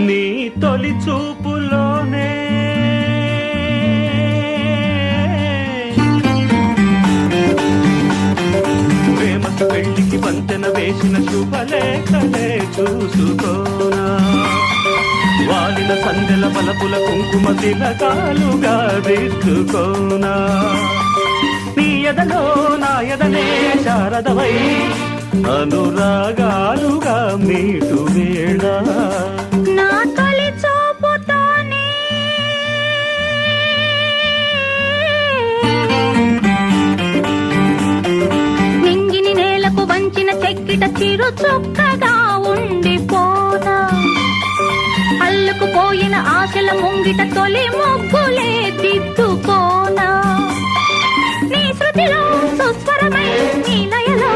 నీ తొలి చూపులోనే ప్రేమకు పెళ్లికి వంతెన వేసిన శుభలేఖలే చూసుకోనా, వాలిన సందెల బలపుల కుంకుమ తిలకాలుగా దిద్దుకోనా, నీ ఎదలో నా ఎదనే శారదవై అనురాగాలుగా మీటు వేళ నా తొలి చూపుతోనే నింగిని నేలకు వంచిన చెక్కిట చిరు చుక్కగా ఉండిపోనా, అల్లుకుపోయిన ఆశల ముంగిట తొలి ముగ్గులే దిద్దుకోనా, నీ శృతిలో సుస్వరమై నీ లయలో